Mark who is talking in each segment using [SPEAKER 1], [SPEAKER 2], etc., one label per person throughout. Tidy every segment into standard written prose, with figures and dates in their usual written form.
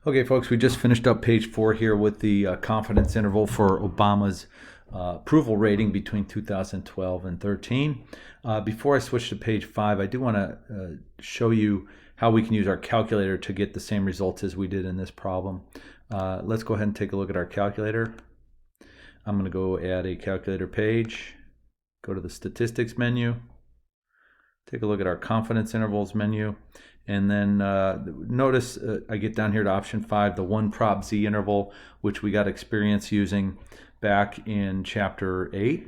[SPEAKER 1] Okay, folks, we just finished up page 4 here with the confidence interval for Obama's approval rating between 2012 and 13. Before I switch to page 5, I do want to show you how we can use our calculator to get the same results as we did in this problem. Let's go ahead and take a look at our calculator. I'm going to go add a calculator page, go to the statistics menu, take a look at our confidence intervals menu, and then notice I get down here to option 5, the one prop z interval, which we got experience using back in chapter 8.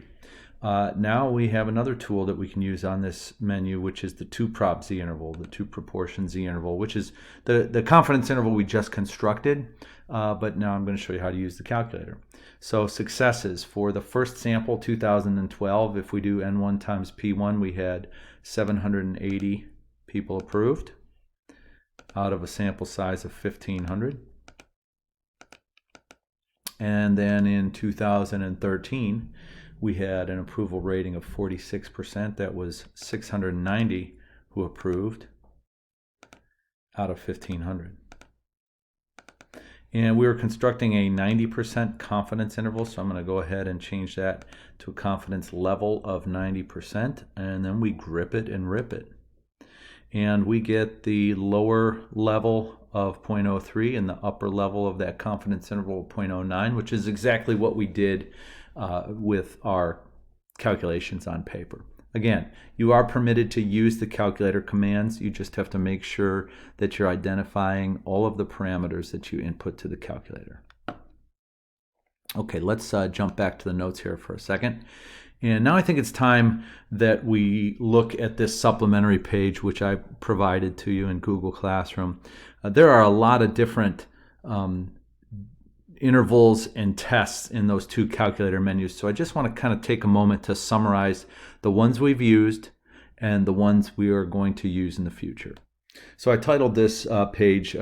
[SPEAKER 1] Now we have another tool that we can use on this menu, which is the two prop z interval, the two proportion z interval, which is the confidence interval we just constructed, but now I'm going to show you how to use the calculator. So successes for the first sample, 2012, if we do n1 times p1, we had 780 people approved out of a sample size of 1,500. And then in 2013, we had an approval rating of 46%. That was 690 who approved out of 1,500. And we were constructing a 90% confidence interval, so I'm going to go ahead and change that to a confidence level of 90%, and then we grip it and rip it. And we get the lower level of 0.03 and the upper level of that confidence interval of 0.09, which is exactly what we did with our calculations on paper. Again, you are permitted to use the calculator commands. You just have to make sure that you're identifying all of the parameters that you input to the calculator. Okay, let's jump back to the notes here for a second. And now I think it's time that we look at this supplementary page which I provided to you in Google Classroom. There are a lot of different intervals and tests in those two calculator menus, so I just want to kind of take a moment to summarize the ones we've used and the ones we are going to use in the future. So I titled this page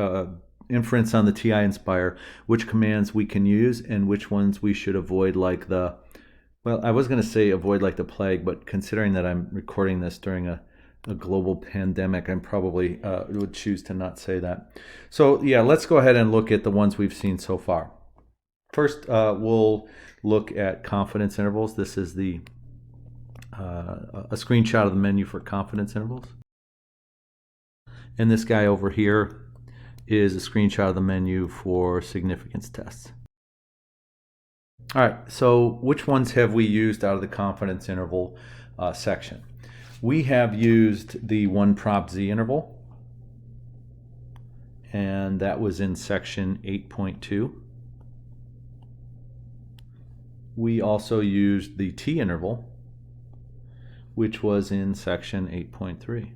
[SPEAKER 1] Inference on the TI Inspire, which commands we can use and which ones we should avoid like the, well, I was going to say avoid like the plague, but considering that I'm recording this during a global pandemic, I probably would choose to not say that. So yeah, let's go ahead and look at the ones we've seen so far. First, we'll look at confidence intervals. This is the a screenshot of the menu for confidence intervals. And this guy over here is a screenshot of the menu for significance tests. All right, so which ones have we used out of the confidence interval section? We have used the one prop z interval, and that was in section 8.2. We also used the t interval, which was in section 8.3.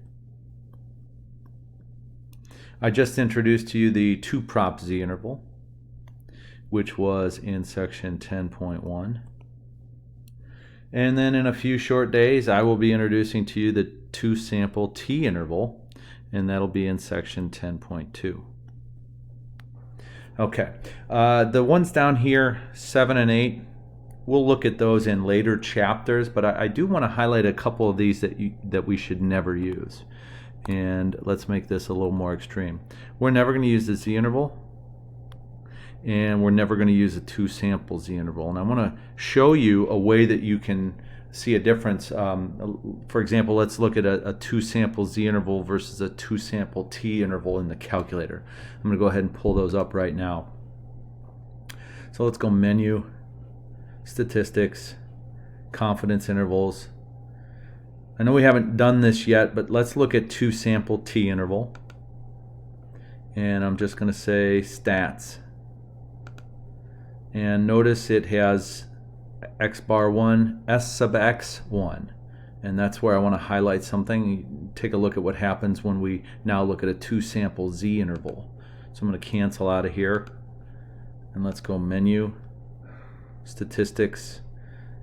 [SPEAKER 1] I just introduced to you the two prop z interval, which was in section 10.1. And then in a few short days, I will be introducing to you the two sample t interval, and that'll be in section 10.2. Okay, the ones down here, 7 and 8, we'll look at those in later chapters, but I do want to highlight a couple of these that we should never use. And let's make this a little more extreme. We're never going to use the z interval, and we're never going to use a two sample z interval. And I want to show you a way that you can see a difference. For example, let's look at a two sample z interval versus a two sample t interval in the calculator. I'm going to go ahead and pull those up right now. So let's go menu, statistics, confidence intervals. I know we haven't done this yet, but let's look at two sample t interval. And I'm just going to say stats. And notice it has x bar 1, s sub x 1. And that's where I want to highlight something. Take a look at what happens when we now look at a two sample z interval. So I'm going to cancel out of here. And let's go menu, statistics,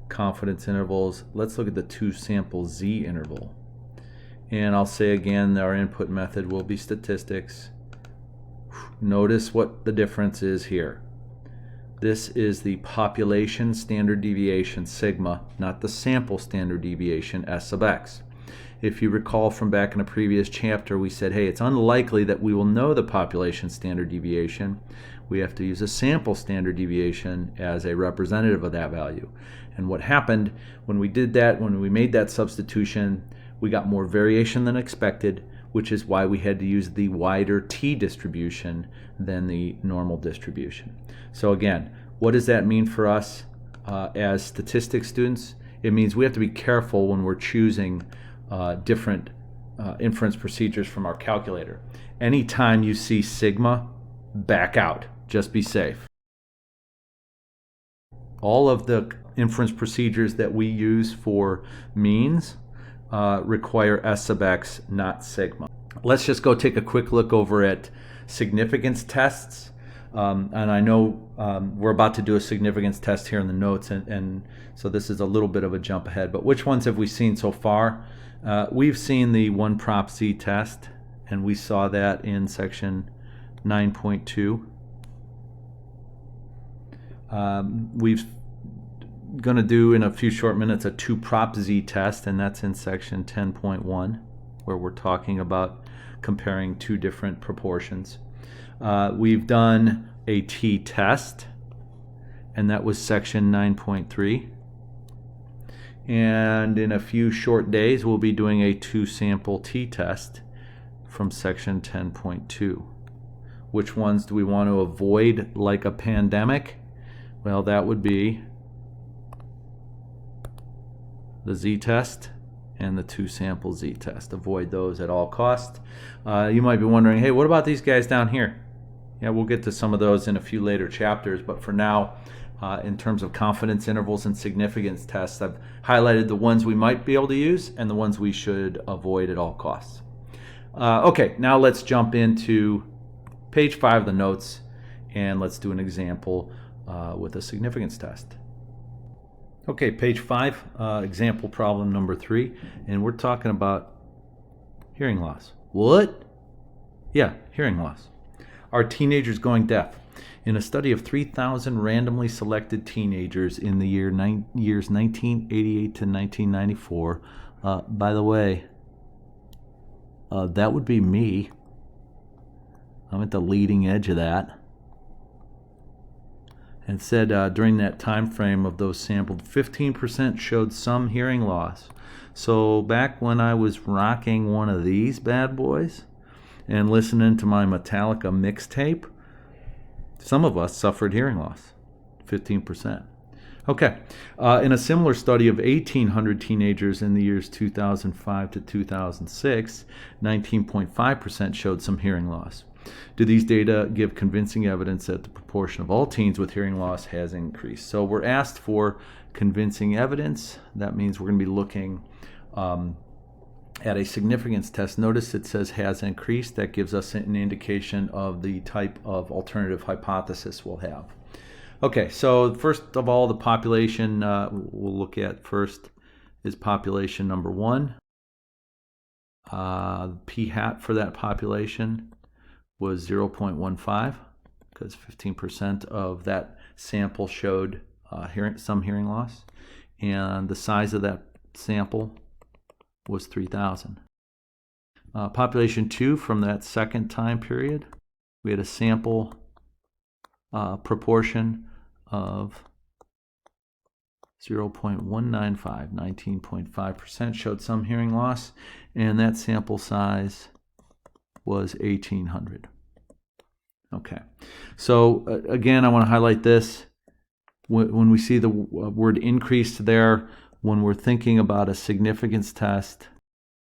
[SPEAKER 1] confidence intervals. Let's look at the two sample z interval. And I'll say again, our input method will be statistics. Notice what the difference is here. This is the population standard deviation sigma, not the sample standard deviation s sub x. If you recall from back in a previous chapter, we said, hey, it's unlikely that we will know the population standard deviation. We have to use a sample standard deviation as a representative of that value. And what happened when we did that, when we made that substitution, we got more variation than expected, which is why we had to use the wider t distribution than the normal distribution. So again, what does that mean for us as statistics students? It means we have to be careful when we're choosing different inference procedures from our calculator. Anytime you see sigma, back out. Just be safe. All of the inference procedures that we use for means require S sub x, not sigma. Let's just go take a quick look over at significance tests. And I know we're about to do a significance test here in the notes, and so this is a little bit of a jump ahead. But which ones have we seen so far? We've seen the one prop z test, and we saw that in section 9.2. We've going to do in a few short minutes a two prop z test, and that's in section 10.1, where we're talking about comparing two different proportions. We've done a t test, and that was section 9.3. And in a few short days, we'll be doing a two sample t test from section 10.2. Which ones do we want to avoid like a pandemic? Well, that would be the z-test and the two sample z-test. Avoid those at all costs. You might be wondering, hey, what about these guys down here? Yeah, we'll get to some of those in a few later chapters, but for now, in terms of confidence intervals and significance tests, I've highlighted the ones we might be able to use and the ones we should avoid at all costs. Okay, now let's jump into page 5 of the notes, and let's do an example with a significance test. Okay, page 5, example problem number 3, and we're talking about hearing loss. What? Yeah, hearing loss. Are teenagers going deaf? In a study of 3,000 randomly selected teenagers in the years 1988 to 1994, by the way, that would be me. I'm at the leading edge of that. And said during that time frame of those sampled, 15% showed some hearing loss. So back when I was rocking one of these bad boys and listening to my Metallica mixtape, some of us suffered hearing loss, 15%. Okay, in a similar study of 1,800 teenagers in the years 2005 to 2006, 19.5% showed some hearing loss. Do these data give convincing evidence that the proportion of all teens with hearing loss has increased? So we're asked for convincing evidence. That means we're going to be looking at a significance test. Notice it says has increased. That gives us an indication of the type of alternative hypothesis we'll have. Okay, so first of all, the population we'll look at first is population number 1. P hat for that population was 0.15 because 15% of that sample showed some hearing loss, and the size of that sample was 3,000. Population 2 from that second time period, we had a sample proportion of 0.195, 19.5% showed some hearing loss, and that sample size was 1,800. Okay, so again, I want to highlight this. When we see the word increased there, when we're thinking about a significance test,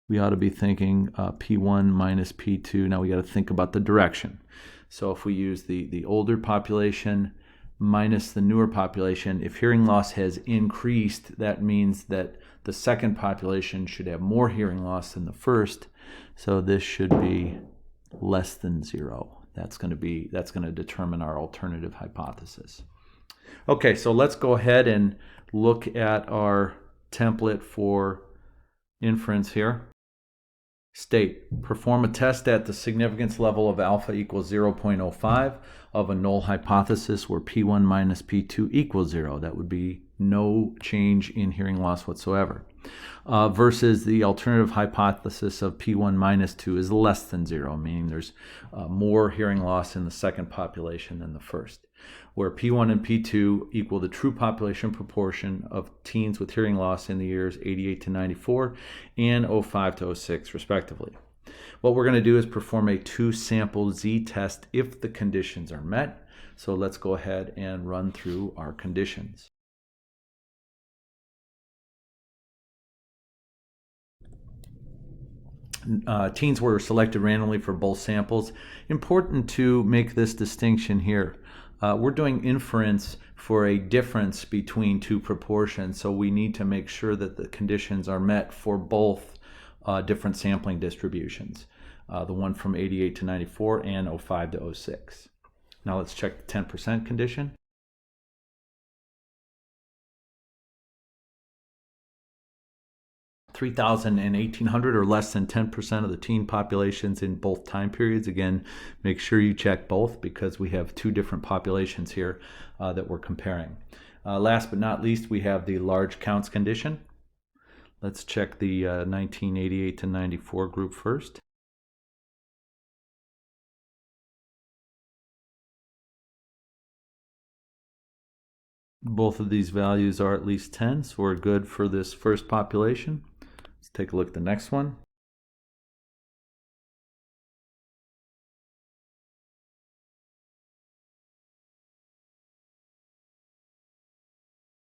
[SPEAKER 1] we ought to be thinking P1 minus P2. Now we got to think about the direction. So if we use the older population minus the newer population, if hearing loss has increased, that means that the second population should have more hearing loss than the first. So this should be less than 0. That's going to determine our alternative hypothesis. Okay, so let's go ahead and look at our template for inference here. State, perform a test at the significance level of alpha equals 0.05 of a null hypothesis where P1 minus P2 equals 0. That would be no change in hearing loss whatsoever. versus the alternative hypothesis of P1 minus 2 is less than 0, meaning there's more hearing loss in the second population than the first, where P1 and P2 equal the true population proportion of teens with hearing loss in the years 88 to 94 and 05 to 06, respectively. What we're going to do is perform a two-sample z-test if the conditions are met. So let's go ahead and run through our conditions. Teens were selected randomly for both samples. Important to make this distinction here. We're doing inference for a difference between two proportions, so we need to make sure that the conditions are met for both different sampling distributions, the one from 88 to 94 and 05 to 06. Now let's check the 10% condition. $3,000 and $1,800 or less than 10% of the teen populations in both time periods. Again, make sure you check both because we have two different populations here that we're comparing. Last but not least, we have the large counts condition. Let's check the 1988 to 94 group first. Both of these values are at least 10, so we're good for this first population. Let's take a look at the next one.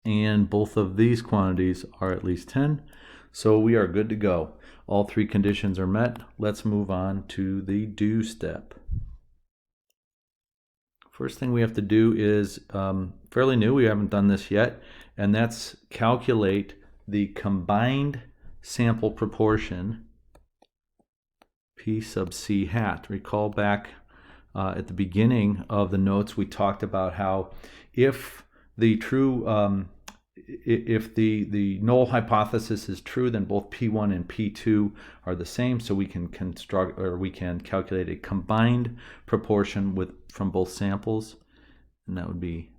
[SPEAKER 1] And both of these quantities are at least 10, so we are good to go. All three conditions are met. Let's move on to the do step. First thing we have to do is fairly new, we haven't done this yet, and that's calculate the combined sample proportion P sub C hat. Recall back at the beginning of the notes we talked about how if the null hypothesis is true, then both P1 and P2 are the same, so we can calculate a combined proportion from both samples, and that would be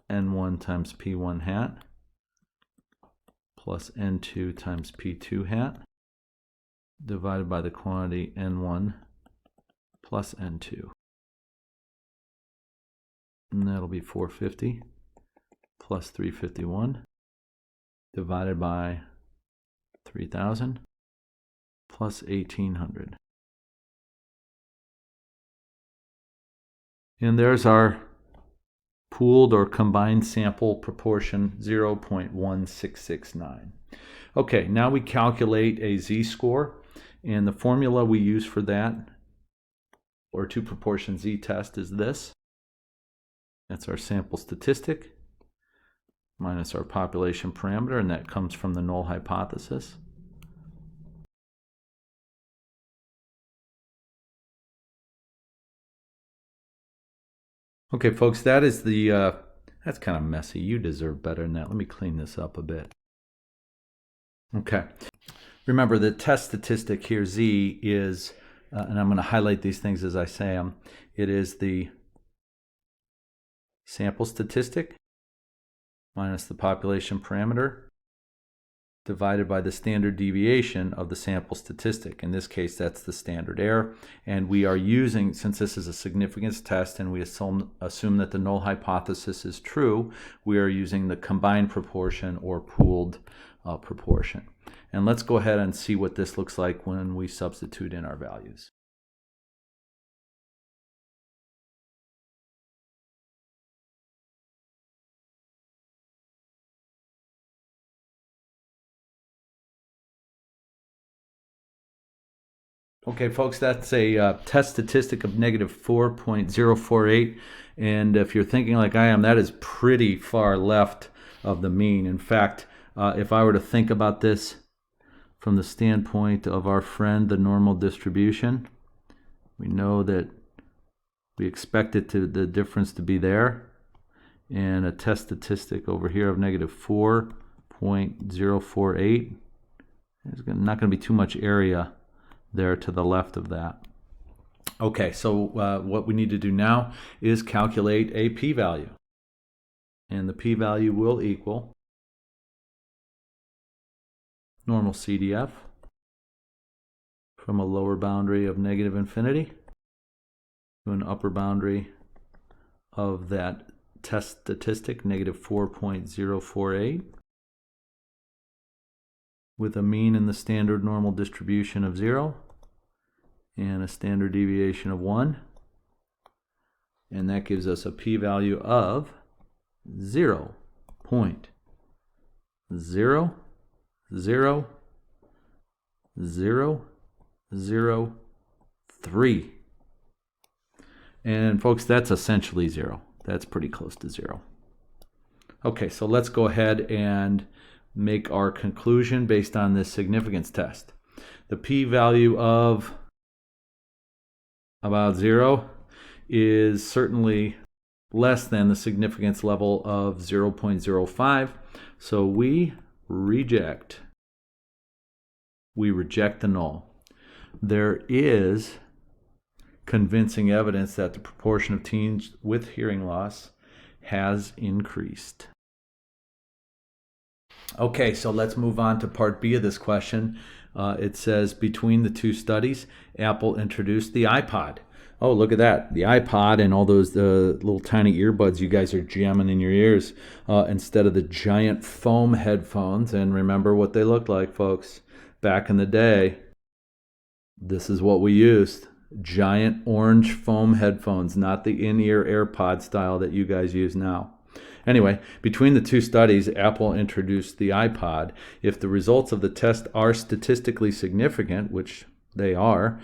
[SPEAKER 1] N1 times P1 hat plus N2 times P2 hat divided by the quantity N1 plus N2. And that'll be 450 plus 351 divided by 3,000 plus 1,800. And there's our pooled or combined sample proportion, 0.1669. Okay, now we calculate a z-score, and the formula we use for that, or two proportion z-test, is this. That's our sample statistic minus our population parameter, and that comes from the null hypothesis. Okay, folks, that is that's kind of messy. You deserve better than that. Let me clean this up a bit. Okay. Remember, the test statistic here, Z, is, and I'm going to highlight these things as I say them, it is the sample statistic minus the population parameter divided by the standard deviation of the sample statistic. In this case, that's the standard error. And we are using, since this is a significance test and we assume that the null hypothesis is true, we are using the combined proportion or pooled proportion. And let's go ahead and see what this looks like when we substitute in our values. Okay, folks, that's a test statistic of negative 4.048. And if you're thinking like I am, that is pretty far left of the mean. In fact, if I were to think about this from the standpoint of our friend, the normal distribution, we know that we expect the difference to be there. And a test statistic over here of negative 4.048. There's not going to be too much area there to the left of that. Okay, so what we need to do now is calculate a p-value. And the p-value will equal normal CDF from a lower boundary of negative infinity to an upper boundary of that test statistic, negative 4.048, with a mean in the standard normal distribution of 0 and a standard deviation of 1. And that gives us a p-value of 0.00003. And folks, that's essentially 0. That's pretty close to 0. Okay, so let's go ahead and make our conclusion based on this significance test. The p-value of about 0 is certainly less than the significance level of 0.05. So we reject the null. There is convincing evidence that the proportion of teens with hearing loss has increased. Okay, so let's move on to part B of this question. It says, between the two studies, Apple introduced the iPod. Oh, look at that. The iPod and all those little tiny earbuds you guys are jamming in your ears instead of the giant foam headphones. And remember what they looked like, folks. Back in the day, this is what we used. Giant orange foam headphones, not the in-ear AirPod style that you guys use now. Anyway, between the two studies, Apple introduced the iPod. If the results of the test are statistically significant, which they are,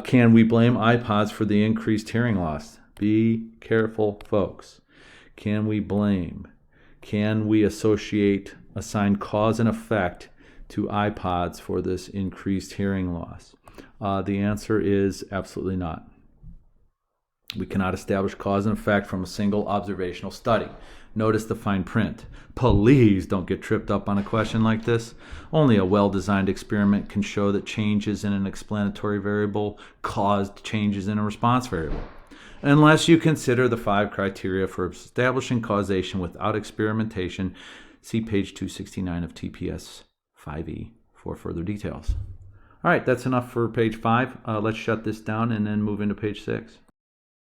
[SPEAKER 1] can we blame iPods for the increased hearing loss? Be careful, folks. Can we blame? Can we assign cause and effect to iPods for this increased hearing loss? The answer is absolutely not. We cannot establish cause and effect from a single observational study. Notice the fine print. Please don't get tripped up on a question like this. Only a well-designed experiment can show that changes in an explanatory variable caused changes in a response variable. Unless you consider the 5 criteria for establishing causation without experimentation, see page 269 of TPS 5e for further details. All right, that's enough for page 5. Let's shut this down and then move into page 6.